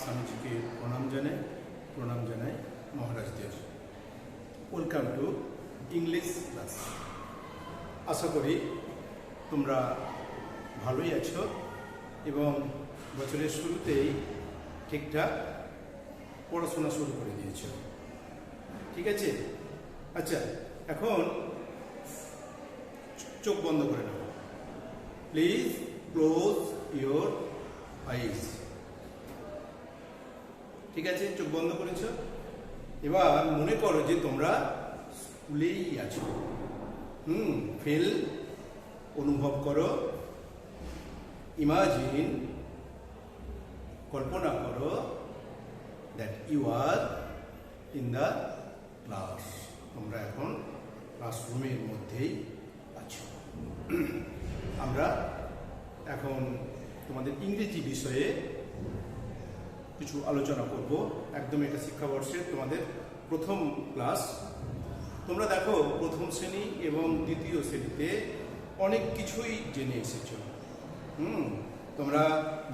স্বামীজিকে প্রণাম জানাই মহারাজদের। Welcome to English class. আশা করি তোমরা ভালোই আছো এবং বছরের শুরুতেই ঠিকঠাক পড়াশোনা শুরু করে দিয়েছো। ঠিক আছে? আচ্ছা, এখন চোখ বন্ধ করে নাও। Please close your eyes. ঠিক আছে, চোখ বন্ধ করেছো। এবার মনে করো যে তোমরা স্কুলেই আছো। ফিল, অনুভব করো, ইমাজিন, কল্পনা করো that you are in the class. তোমরা এখন ক্লাসরুমের মধ্যেই আছো। আমরা এখন তোমাদের ইংরেজি বিষয়ে কিছু আলোচনা করব। একদম এটা শিক্ষাবর্ষের তোমাদের প্রথম ক্লাস। তোমরা দেখো, প্রথম শ্রেণী এবং দ্বিতীয় শ্রেণীতে অনেক কিছুই জেনে এসেছো। তোমরা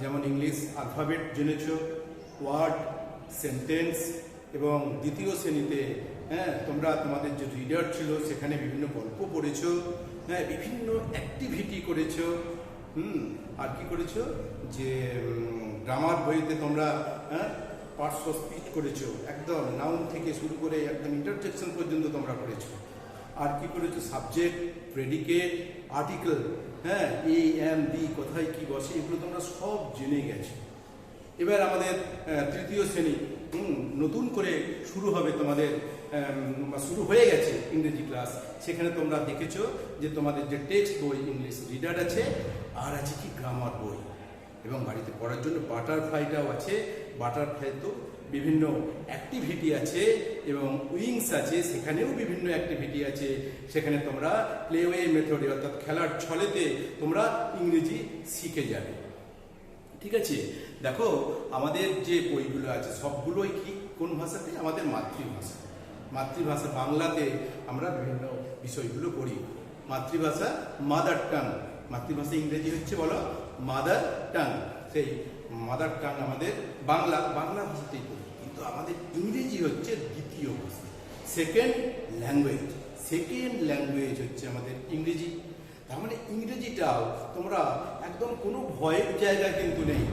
যেমন ইংলিশ অ্যালফাবেট জেনেছো, ওয়ার্ড, সেন্টেন্স, এবং দ্বিতীয় শ্রেণীতে তোমরা তোমাদের যে রিডার ছিল সেখানে বিভিন্ন গল্প পড়েছো, বিভিন্ন অ্যাক্টিভিটি করেছো। আর কি করেছো, যে গ্রামার বইতে তোমরা পার্টস অফ স্পিচ করেছো, একদম নাউন থেকে শুরু করে একদম ইন্টারজেকশন পর্যন্ত তোমরা করেছো। আর কি করেছো, subject, predicate, article, a am be কোথায় কি বসে, এগুলো তোমরা সব জেনে গেছো। এবার আমাদের তৃতীয় শ্রেণী নতুন করে শুরু হবে তোমাদের, শুরু হয়ে গেছে ইংরেজি ক্লাস। সেখানে তোমরা দেখেছো যে তোমাদের যে টেক্সট বই ইংলিশ রিডার আছে, আর আছে কি গ্রামার বই, এবং বাড়িতে পড়ার জন্য বাটারফ্লাইটাও আছে। বাটারফ্লাই তো বিভিন্ন অ্যাক্টিভিটি আছে, এবং উইংস আছে, সেখানেও বিভিন্ন অ্যাক্টিভিটি আছে। সেখানে তোমরা প্লেওয়ে মেথডে অর্থাৎ খেলার ছলেতে তোমরা ইংরেজি শিখে যাবে। ঠিক আছে? দেখো, আমাদের যে বইগুলো আছে সবগুলোই কি কোন ভাষাতে? আমাদের মাতৃভাষা বাংলাতে আমরা বিভিন্ন বিষয়গুলো পড়ি। মাতৃভাষা মাদার টাং, মাতৃভাষা ইংরেজি হচ্ছে বলো মাদার টাং। সেই মাদার টাং আমাদের বাংলা ভাষাতেই পড়ি, কিন্তু আমাদের ইংরেজি হচ্ছে দ্বিতীয় ভাষা, সেকেন্ড ল্যাঙ্গুয়েজ হচ্ছে আমাদের ইংরেজি। তার মানে ইংরেজিটাও তোমরা একদম কোনো ভয়ের জায়গা কিন্তু নেই,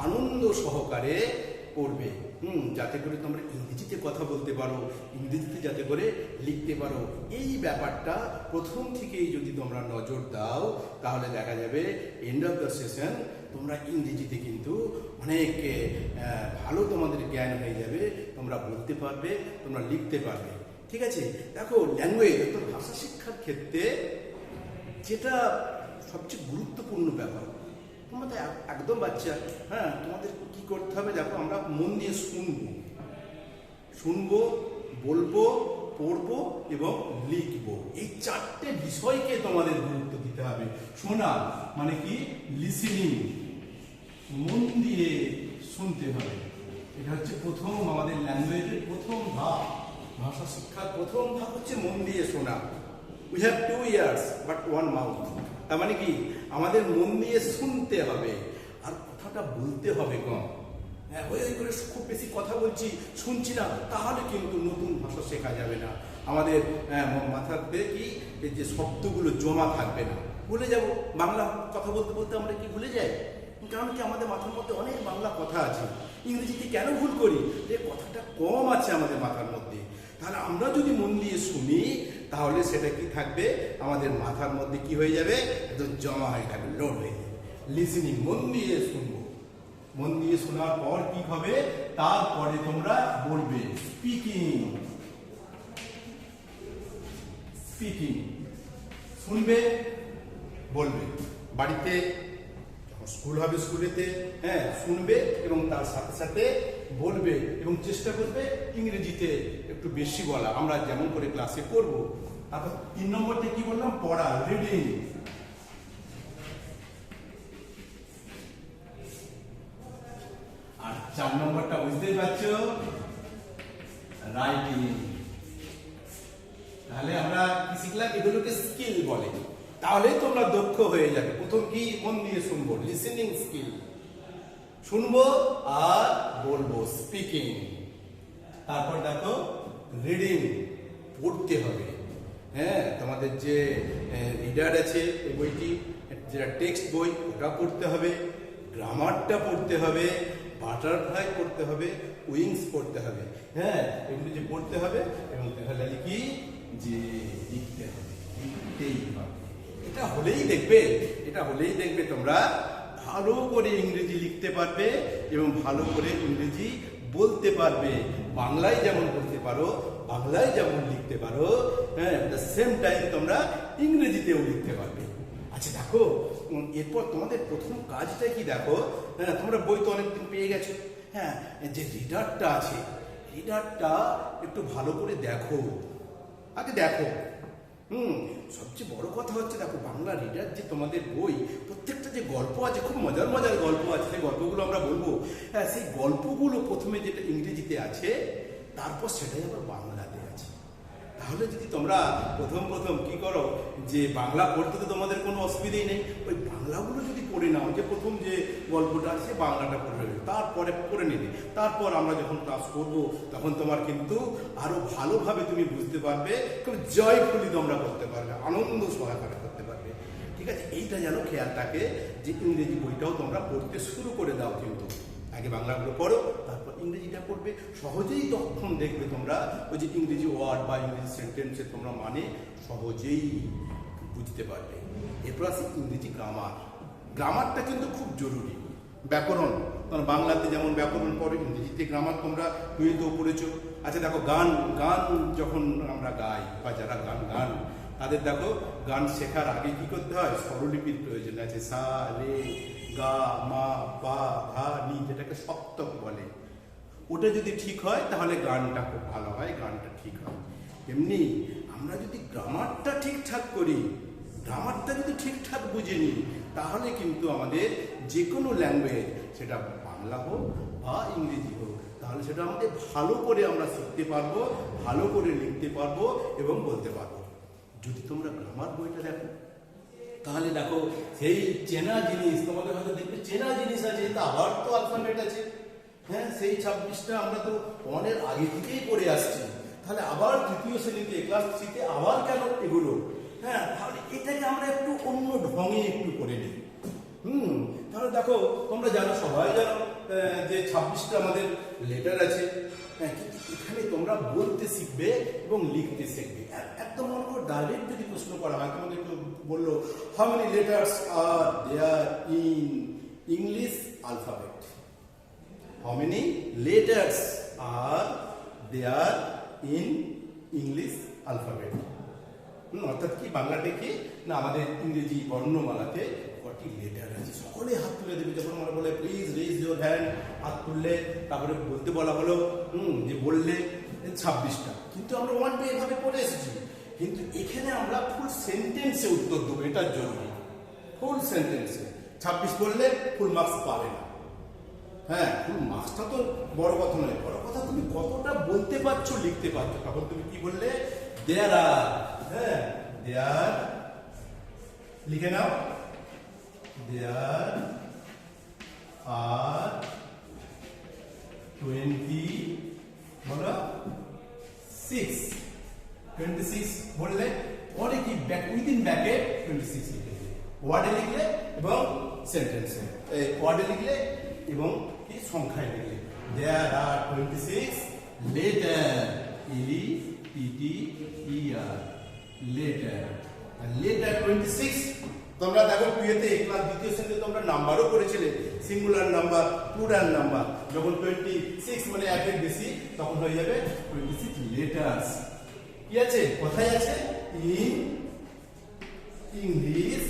আনন্দ সহকারে পড়বে, যাতে করে তোমরা ইংরেজিতে কথা বলতে পারো, ইংরেজিতে যাতে করে লিখতে পারো। এই ব্যাপারটা প্রথম থেকেই যদি তোমরা নজর দাও, তাহলে দেখা যাবে এন্ড অফ দ্য সেশন তোমরা ইংরেজিতে কিন্তু অনেক ভালো তোমাদের জ্ঞান হয়ে যাবে। তোমরা বলতে পারবে, তোমরা লিখতে পারবে। ঠিক আছে? দেখো, ল্যাঙ্গুয়েজ অর্থাৎ ভাষা শিক্ষার ক্ষেত্রে যেটা সবচেয়ে গুরুত্বপূর্ণ ব্যাপার, তোমাদের একদম বাচ্চা, তোমাদের কি করতে হবে? দেখো, আমরা মন দিয়ে শুনবো, বলবো, পড়বো এবং লিখবো। এই চারটে বিষয়কে তোমাদের গুরুত্ব দিতে হবে। শোনা মানে কি? লিসেনিং, মন দিয়ে শুনতে হবে। এটা হচ্ছে প্রথম আমাদের ল্যাঙ্গুয়েজের প্রথম ধাপ। ভাষা শিক্ষার প্রথম ধাপ হচ্ছে মন দিয়ে শোনা। We have 2 ears but 1 mouth. তার মানে কি? আমাদের মন দিয়ে শুনতে হবে আর কথাটা বলতে হবে কম। ওই করে খুব বেশি কথা বলছি, শুনছি না, তাহলে কিন্তু নতুন ভাষা শেখা যাবে না। আমাদের মাথাতে কি এই যে শব্দগুলো জমা থাকবে না, ভুলে যাব। বাংলা কথা বলতে বলতে আমরা কি ভুলে যাই? কারণ কি, আমাদের মাথার মধ্যে অনেক বাংলা কথা আছে। ইংরেজিতে কেন ভুল করি? যে কথাটা কম আছে আমাদের মাথার মধ্যে। তাহলে আমরা যদি মন দিয়ে শুনি, তাহলে সেটা কি থাকবে? আমাদের মাথার মধ্যে কি হয়ে যাবে? একদম জমা হয়ে থাকবে, লোড হয়ে যাবে। লিসেনিং, মন দিয়ে শুনবো। মন দিয়ে শোনার পর কি হবে? তারপরে তোমরা বলবে। স্পিকিং, শুনবে, বলবে। বাড়িতে স্কুল হবে, স্কুলেতে শুনবে এবং তার সাথে সাথে বলবে, এবং চেষ্টা করবে ইংরেজিতে একটু বেশি বলা, আমরা যেমন করে ক্লাসে করবো। তারপর 3 নম্বরটা কি বললাম? পড়া, রিডিং। আর 4 নম্বরটা বুঝতেই পারছো, রাইটিং। তাহলে আমরা কি শিখলাম? এগুলোকে স্কিল বলে। তাহলে তোমরা দক্ষ হয়ে যাবে। প্রথম কি? মন দিয়ে শুনবো, লিসেনিং স্কিল। শুনবো আর বলবো, স্পিকিং। তারপর দেখো রিডিং, পড়তে হবে। হ্যাঁ, তোমাদের যে রিডার আছে এই বইটি, যেটা টেক্সট বই, ওটা পড়তে হবে, গ্রামারটা পড়তে হবে, বাটারফ্লাই পড়তে হবে, উইংস পড়তে হবে। হ্যাঁ, এগুলো যে পড়তে হবে এবং তাহলে কি যে লিখতে হবে, লিখতেই হবে। এটা হলেই দেখবে তোমরা ভালো করে ইংরেজি লিখতে পারবে এবং ভালো করে ইংরেজি বলতে পারবে। বাংলায় যেমন বলতে পারো, বাংলায় যেমন লিখতে পারো, হ্যাঁ, দ্য সেম টাইম তোমরা ইংরেজিতেও লিখতে পারবে। আচ্ছা দেখো, এরপর তোমাদের প্রথম কাজটা কি দেখো, হ্যাঁ, তোমরা বই তো অনেকদিন পেয়ে গেছো। হ্যাঁ, যে রিডারটা আছে, রিডারটা একটু ভালো করে দেখো, আগে দেখো। সবচেয়ে বড় কথা হচ্ছে দেখো, বাংলা রিডার যে তোমাদের বই, প্রত্যেকটা যে গল্প আছে, খুব মজার মজার গল্প আছে, সেই গল্পগুলো আমরা বলবো। হ্যাঁ, সেই গল্পগুলো প্রথমে যেটা ইংরেজিতে আছে, তারপর সেটাই আবার বাংলাতে আছে। তাহলে যদি তোমরা প্রথম কি করো, যে বাংলা পড়তে তো তোমাদের কোনো অসুবিধাই নেই, ওই বাংলাগুলো যদি পড়ে নাও, যে প্রথম যে গল্পটা আছে বাংলাটা পড়ে নেবে, তারপরে পড়ে নেবে, তারপর আমরা যখন ক্লাস করবো তখন তোমার কিন্তু আরো ভালোভাবে তুমি বুঝতে পারবে, খুব জয়ফুলি তোমরা করতে পারবে, আনন্দ সহকারে করতে পারবে। ঠিক আছে, এইটা যেন খেয়াল থাকে যে ইংরেজি বইটাও তোমরা পড়তে শুরু করে দাও। কিন্তু আগে বাংলাগুলো পড়ো, তারপর ইংরেজিটা পড়বে। সহজেই তখন দেখবে তোমরা ওই যে ইংরেজি ওয়ার্ড বা ইংরেজি সেন্টেন্সে তোমরা মানে সহজেই বুঝতে পারবে। এরপর আছে ইংরেজি গ্রামার। গ্রামারটা কিন্তু খুব জরুরি। ব্যাকরণ, কারণ বাংলাতে যেমন ব্যাকরণ পড়ে, ইংরেজিতে গ্রামার তোমরা তো পড়েছো। আচ্ছা দেখো, গান যখন আমরা গাই বা যারা গান তাদের দেখো, গান শেখার আগে কি করতে হয়, স্বরলিপির প্রয়োজন আছে। সা, রে, গা, মা, পা, ধা, নি, যেটাকে সপ্তক বলে, ওটা যদি ঠিক হয় তাহলে গানটা খুব ভালো হয়, গানটা ঠিক হয়। এমনি আমরা যদি গ্রামারটা ঠিকঠাক করি, গ্রামারটা যদি ঠিকঠাক বুঝে নিই, তাহলে কিন্তু আমাদের যে কোনো ল্যাঙ্গুয়েজ, সেটা বাংলা হোক বা ইংরেজি হোক, তাহলে সেটা আমাদের ভালো করে আমরা শিখতে পারবো, ভালো করে লিখতে পারবো এবং বলতে পারবো। যদি তোমরা গ্রামার বইটা দেখো, তাহলে দেখো সেই চেনা জিনিস, তোমাদের হয়তো দেখবে চেনা জিনিস আছে, তা আবার তো অ্যালফাবেট আছে। হ্যাঁ, সেই 26টা আমরা তো অনেক আগে থেকেই পড়ে আসছি, তাহলে আবার তৃতীয় শ্রেণীতে ক্লাস 3-তে আবার কেন এগুলো? হ্যাঁ, তাহলে এটাকে আমরা একটু অন্য ঢঙে একটু করে নিই। তাহলে দেখো, তোমরা জানো, সবাই জানো যে 26টা আমাদের লেটার আছে। হ্যাঁ, কিন্তু এখানে তোমরা বলতে শিখবে এবং লিখতে শিখবে। একদম মনে করো, ডাইরেক্ট যদি প্রশ্ন করা হয়, তোমাদের বললো, how many letters are there in English alphabet? How many letters are there in English alphabet? অর্থাৎ কি, বাংলাতে কি না, আমাদের ইংরেজি বর্ণমালাতে কটি লেটার আছে? সকলে হাত তুলে দেবে। যখন মনে বলে প্লিজ রেজ ইউর হ্যান্ড, হাত তুললে, তারপরে বলতে বলা হলো, যে বললে 26টা। কিন্তু আমরা ওয়ান ডে এভাবে পড়ে এসেছি, কিন্তু এখানে আমরা ফুল সেন্টেন্সে উত্তর দেবো, এটার জন্য ফুল সেন্টেন্সে। 26 বললে ফুল মার্কস পাবে না। হ্যাঁ, ফুল মার্কসটা তো বড় কথা নয়, বড় কথা তুমি কতটা বলতে পারছো, লিখতে পারছো। তখন তুমি কি বললে, দেয়ার আর, হ্যাঁ, দেয়ার, লিখে নাও, দেয়ার আর 26 বললে পরে কি উইদিন ব্র্যাকেট 26 লিখে, ওয়ার্ডে লিখলে এবং সেন্টেন্সে, ওয়ার্ডে লিখলে এবং কি সংখ্যায় লিখলে। দেয়ার আর 26 লেটার, LETTER, লেটার। লেটার 26 তোমরা দেখো, পিএতে ক্লাস 2য় শ্রেণীতে তোমরা নাম্বারও করেছিলে, সিঙ্গুলার নাম্বার, প্লুরাল নাম্বার। যখন 26 মানে একের বেশি, তখন হয়ে যাবে 26 লেটার্স। কি আছে, কোথায় আছে? In English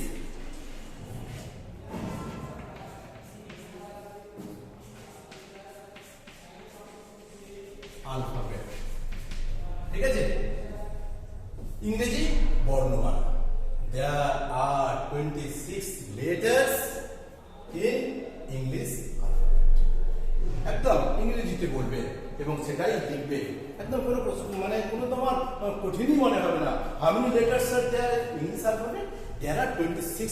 alphabet. ঠিক আছে, ইংরেজি বর্ণমালা। There are 26 letters in English alphabet. একদম ইংরেজিতে বলবে এবং সেটাই লিখবে। একদম কোনো মানে কোনো তোমার কঠিনই মনে হবে না। How many letters are there in English alphabet? There are 26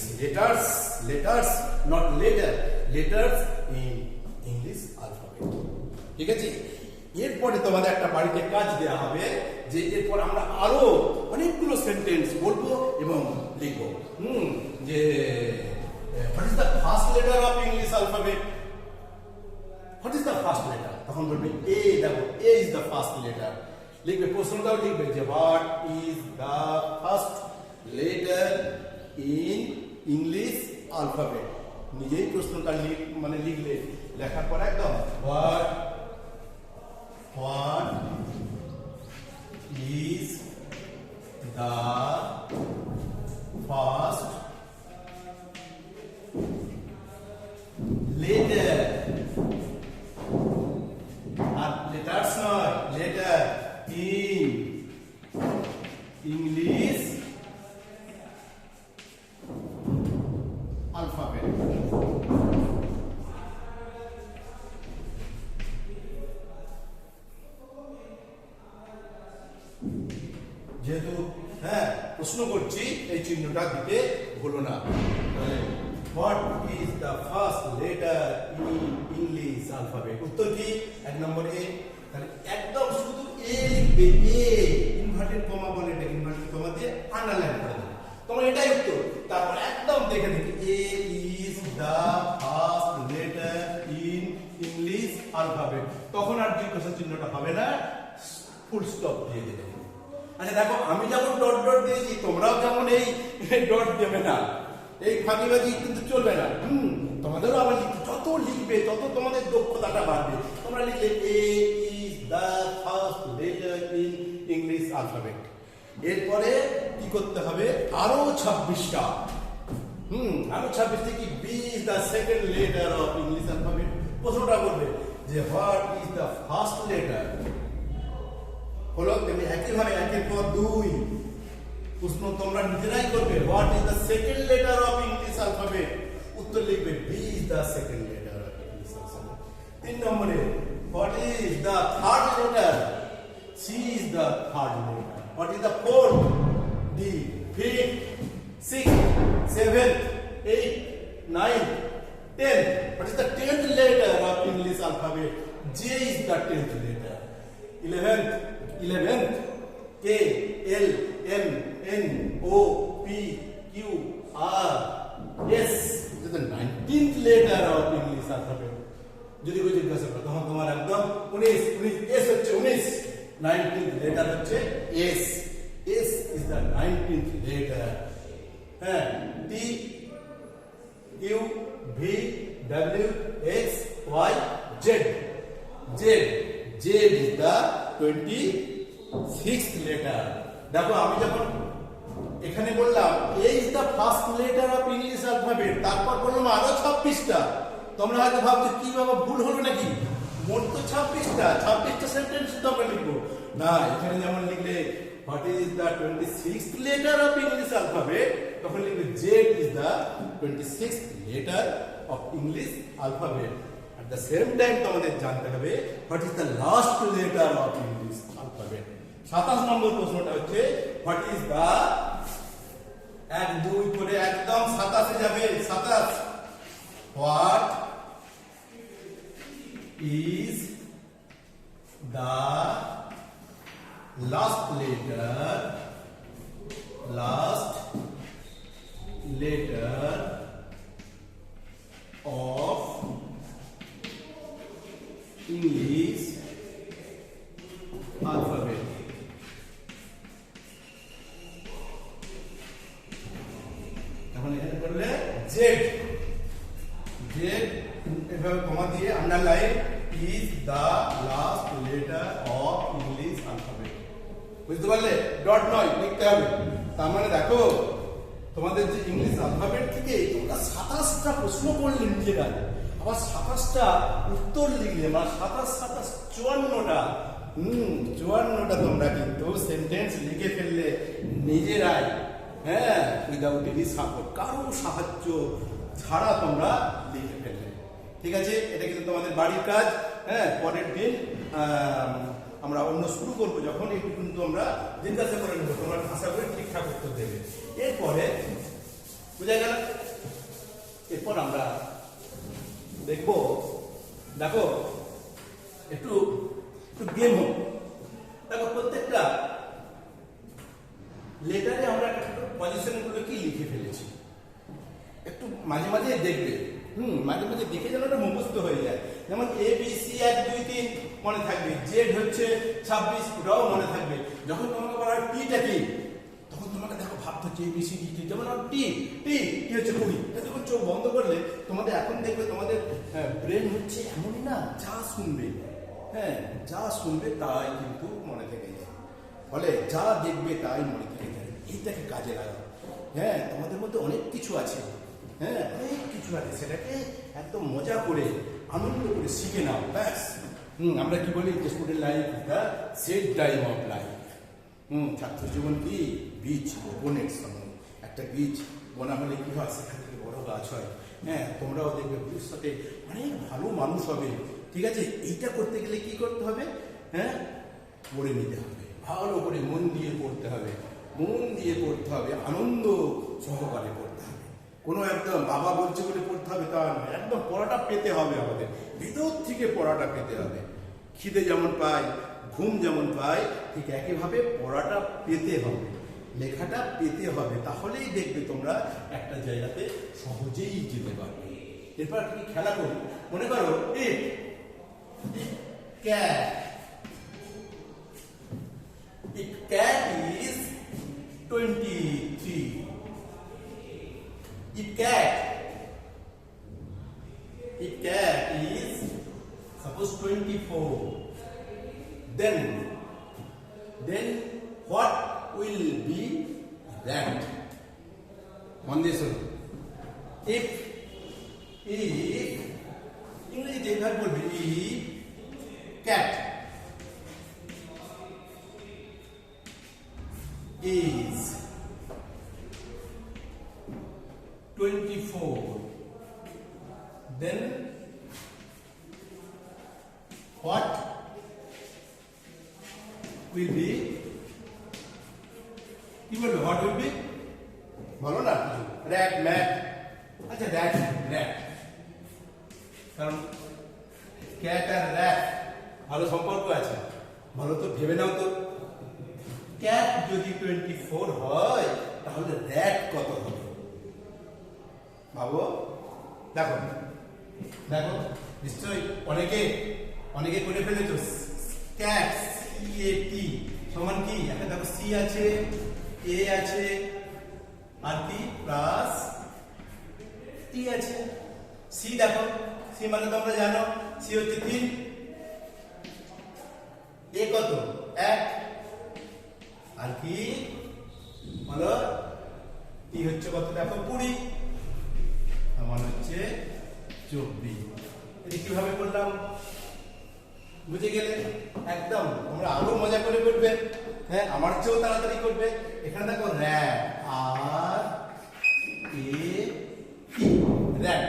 letters, not letter, letters in English alphabet. ঠিক আছে, এরপরে তোমাদের একটা বাড়িতে কাজ দেওয়া হবে যে এরপর আমরা আরো অনেকগুলো সেন্টেন্স বলবো এবং লিখবো। যে what is the first letter of English alphabet, what is the first letter, তখন বলবে এ, দেখো A is the first letter. লিখবে, প্রশ্নটাও লিখবে যে what is the first letter in English alphabet. নিজেই প্রশ্নটা মানে লিখলে, লেখার পর একদম what is the first letter, আর লেটার্স নয়, লেটার ইন ইংলিশ অ্যালফাবেট। যেহেতু প্রশ্ন করছি, এই চিহ্নটা দিতে ভুলো না। What is the first letter in English alphabet, উত্তর কি? 1 নম্বর এ। তাহলে একদম শুধু এ লিখবে, এ ইনভার্টেড কমা বলে, এটা ইনভার্টেড কমা দিয়ে আন্ডারলাইন করে দেবে, তোমার এটাই উত্তর। তারপর একদম দেখে দেখি A is the first letter in English alphabet, তখন আর জিজ্ঞাসা চিহ্নটা হবে না, ফুল স্টপ দিয়ে দেবে। আচ্ছা দেখো, আমি যেমন ডট ডট দিয়েছি, তোমরাও যেমন এই ডট দেবে না, এই ফাঁকিবাজি কিন্তু চলবে না। তোমাদেরও আবার যত লিখবে তত তোমাদের দক্ষতাটা বাড়বে। তোমরা লিখলে A is the first letter in English alphabet. এরপরে কি করতে হবে? আরো 26টা, আরো 26টা কি? B is the second letter of English alphabet. প্রশ্নটা করবে যে what is the first letter, হলো তেমনি একইভাবে 1 পর 2 প্রশ্ন তোমরা নিজেরাই করবে। What is the second letter of English alphabet, উত্তর লিখবে B is the second letter of English alphabet. 3 নম্বরে what is the third letter, C is the third letter. What is the fourth, D. Fifth, sixth, seventh, eighth, ninth, 10th, what is the 10th letter of English alphabet? J is the 10th letter. 11th, K, L, M, N, O, P, Q, R, S. This is the 19th letter of English alphabet. যদি কোই জিজ্ঞাসা করে তখন তোমার একদম 19 S হচ্ছে 19, 19th letter হচ্ছে S. S is the 19th letter. T, Q, V, W, X, Y, Z. Z is the 26th letter. দেখো আমি যখন এখানে বললাম A is the first letter of English alphabet, তারপর বললাম আরো 26টা। তোমরা হয়তো ভাবছো কি বাবা ভুল হলো নাকি, মোট তো 26টা সেন্টেন্স তো আমরা লিখবো না। এখানে যেমন লিখলে what is the 26th letter of English alphabet, তখন লিখবে Z is the 26th letter of English alphabet. At the same time তোমাদের জানতে হবে what is the last letter of English alphabet. 27 নম্বর প্রশ্নটা হচ্ছে what is the 1 2 করে একদম 27 এ যাবে। 27 what is the last letter of English alphabet. এখন এখানে করলে Z এভাবে কমা দিয়ে underline is the last letter of English alphabet. বুঝতে পারলে? ডট নয়, লিখতে হবে। তার মানে দেখো তোমাদের যে ইংলিশ অ্যালফাবেট থেকে তোমরা 27টা প্রশ্ন করলে নিজেরা, আবার 27টা উত্তর লিখলে, মানে 27 54টা 54টা তোমরা কিন্তু সেন্টেন্স লিখে ফেললে নিজেরাই, উইদাউট এনি সাপোর্ট, কারো সাহায্য ছাড়া তোমরা লিখে ফেললে। ঠিক আছে, এটা কিন্তু তোমাদের বাড়ির কাজ। পরের দিন আমরা অন্য শুরু করবো যখন একটু কিন্তু আমরা জিজ্ঞাসা করে নেবো, তোমরা আশা করি ঠিকঠাক উত্তর দেবে। এরপরে বুঝা গেল, এরপর আমরা দেখবো দেখো একটু একটু গেম হোক। দেখো প্রত্যেকটা লেটারে আমরা একটা পজিশন গুলো কি লিখে ফেলেছি, একটু মাঝে মাঝে দেখবে, মাঝে মাঝে দেখে যেন ওটা মুখস্থ হয়ে যায়। যেমন এ বি সি 1 2 3 মনে থাকবে, জেড হচ্ছে 26 ওটাও মনে থাকবে। যখন তোমাকে বলা হয় টিটা কি, তখন তোমাকে দেখো ভাবতে হচ্ছে এ বি সি ডি, যেমন টি টি কি হচ্ছে 20। যখন চোখ বন্ধ করলে তোমাদের এখন দেখবে তোমাদের ব্রেন হচ্ছে এমনই না, যা শুনবে, হ্যাঁ যা শুনবে তাই কিন্তু মনে থেকে যায়, ফলে যা দেখবে তাই মনে থেকে যায়। এইটাকে কাজে লাগাও। হ্যাঁ তোমাদের মধ্যে অনেক কিছু আছে, হ্যাঁ অনেক কিছু আছে, সেটাকে একদম মজা করে আনন্দ করে শিখে নাও, ব্যাস। আমরা কি বলি যে student life the set time of life. ছাত্র জীবন কি বীজ বপনের সময়। একটা বীজ বোনা হলে কি হয়, সেখান থেকে বড় গাছ হয়। হ্যাঁ তোমরাও দেখবে ভবিষ্যতে অনেক ভালো মানুষ হবে। ঠিক আছে, এইটা করতে গেলে কি করতে হবে, হ্যাঁ পড়ে নিতে হবে, ভালো করে মন দিয়ে পড়তে হবে, মন দিয়ে পড়তে হবে, আনন্দ সহকারে পড়তে হবে। কোনো একদম বাবা বলছে বলে পড়তে হবে তা নয়, একদম পড়াটা পেতে হবে, আমাদের ভিতর থেকে পড়াটা পেতে হবে। খিদে যেমন পাই, ঘুম যেমন পাই, ঠিক একইভাবে পড়াটা পেতে হবে, লেখাটা পেতে হবে। তাহলেই দেখবে তোমরা একটা জায়গাতে সহজেই যেতে পারবে। এরপর কি খেলা করি, মনে করো cat, cat is 23. If cat is suppose 24, then what will be that? One this one. If English যেভাবে বলবে, if cat is 24, then what will be, কি বলবে, what will be বলো না, rat mat। আচ্ছা rat কারণ ক্যাট আর rat ভালো সম্পর্ক আছে, ভালো তো ভেবে নাও তো। ক্যাট যদি 24 হয় তাহলে র্যাট কত হবে ভাবো। দেখো দেখো নিশ্চয়ই অনেকে করে ফেলেছো। ক্যাট CAT সমান কি, একটা দেখো সি আছে, এ আছে, আর কি প্লাস টি আছে। সি দেখো, সি মানে তোমরা জানো, সি হচ্ছে 3, এ কত 1, আর কি বলো টি হচ্ছে কত দেখো 20, আমার হচ্ছে 24। এটা কিভাবে করলাম বুঝে গেলে? একদম তোমরা আরো মজা করে করবে, হ্যাঁ আমার চেয়েও তাড়াতাড়ি করবে। এখানে দেখো র্যাট, আর এ টি, র্যাট।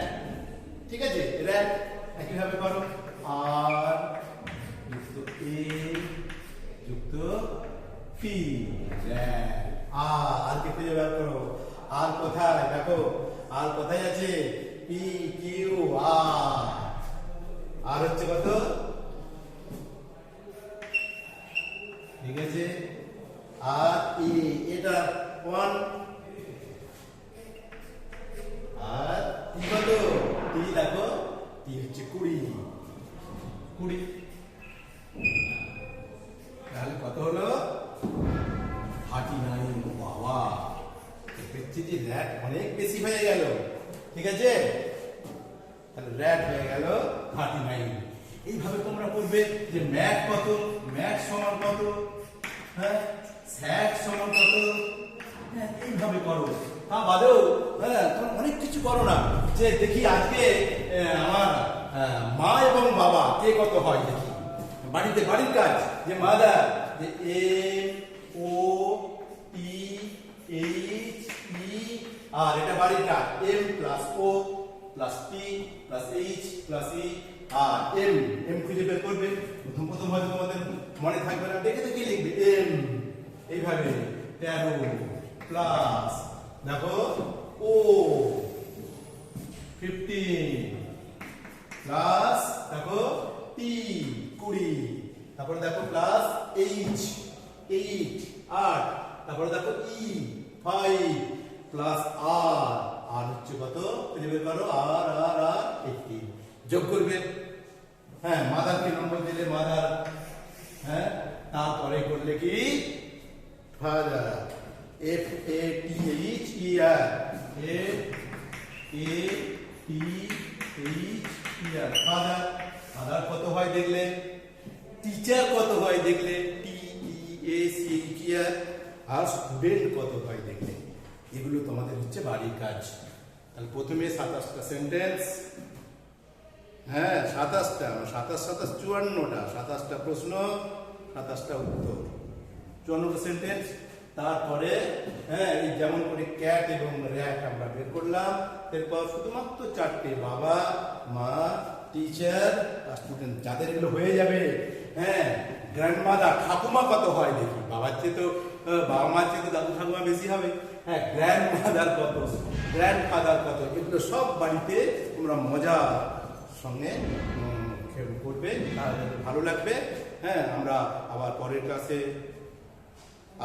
ঠিক আছে, র্যাট একইভাবে করো, আর যুক্ত এ যুক্ত পি, র্যাট। আর কে খুঁজে বের করো, আর কোথায় দেখো, আর কোথায় আছে, পি কিউ আর, আর হচ্ছে কত, ঠিক আছে, আর ই, এটা 1, আর টি কত, টি দেখো, টি হচ্ছে 20। তাহলে কত হলো 39। বাবা, দেখছি যে র্যাট অনেক বেশি হয়ে গেল। ঠিক আছে, তাহলে র্যাট হয়ে গেল 39। এইভাবে তোমরা করবে যে ম্যাট কত, ম্যাট সমান কত, হ্যাঁ স্যাট সমান কত, হ্যাঁ এইভাবে করো। তা বাদেও হ্যাঁ তোমরা অনেক কিছু করো না, যে দেখি আজকে আমার মা এবং বাবা কে কত হয় দেখি, বাড়িতে বাড়ির কাজ, যে মাদার, যে MOTHE, আর এটা বাড়ির কাজ M plus O plus T plus H plus E আর M খুঁজে বের করবে। প্রথম হয়তো তোমাদের মনে থাকবে না, দেখে দেখে লিখবে M, এইভাবে 13 প্লাস দেখো O 15 প্লাস দেখো তারপরে দেখো প্লাস এইচ, 8 8, তারপরে দেখো ই 5 প্লাস আর হচ্ছে কত খুঁজে বের করো, আর 18 যোগ করবে। হ্যাঁ, মাদারকে নম্বর দিলে মাদার, হ্যাঁ, তারপরে করলে কি father, FATHER, FATHER, father. Father কত হয় দেখলে, টিচার কত হয় দেখলে, TEACHER, আর স্টুডেন্ট কত হয় দেখলে। এগুলো তোমাদের হচ্ছে বাড়ির কাজ। তাহলে প্রথমে 27টা সেন্টেন্স, হ্যাঁ 27টা, 27 54টা, 27টা প্রশ্ন, 27টা উত্তর, 54টা সেন্টেন্স। তারপরে হ্যাঁ এই যেমন করে ক্যাট এবং র্যাট আমরা বের করলাম। এরপর শুধুমাত্র 4টে, বাবা মা টিচার আর স্টুডেন্ট। যাদের এগুলো হয়ে যাবে, হ্যাঁ গ্র্যান্ডমাদার ঠাকুমা কত হয় দেখি, বাবার চেয়ে তো বাবা মার চেয়ে তো দাদু ঠাকুমা বেশি হবে। হ্যাঁ, গ্র্যান্ডমাদার কত, গ্র্যান্ডফাদার কত, এগুলো সব বাড়িতে তোমরা মজার সঙ্গে করবে, তাহলে ভালো লাগবে। হ্যাঁ, আমরা আবার পরের ক্লাসে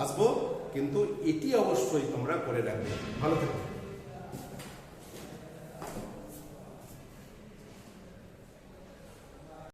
আসবো, কিন্তু এটি অবশ্যই তোমরা করে রাখবে। ভালো থেকো।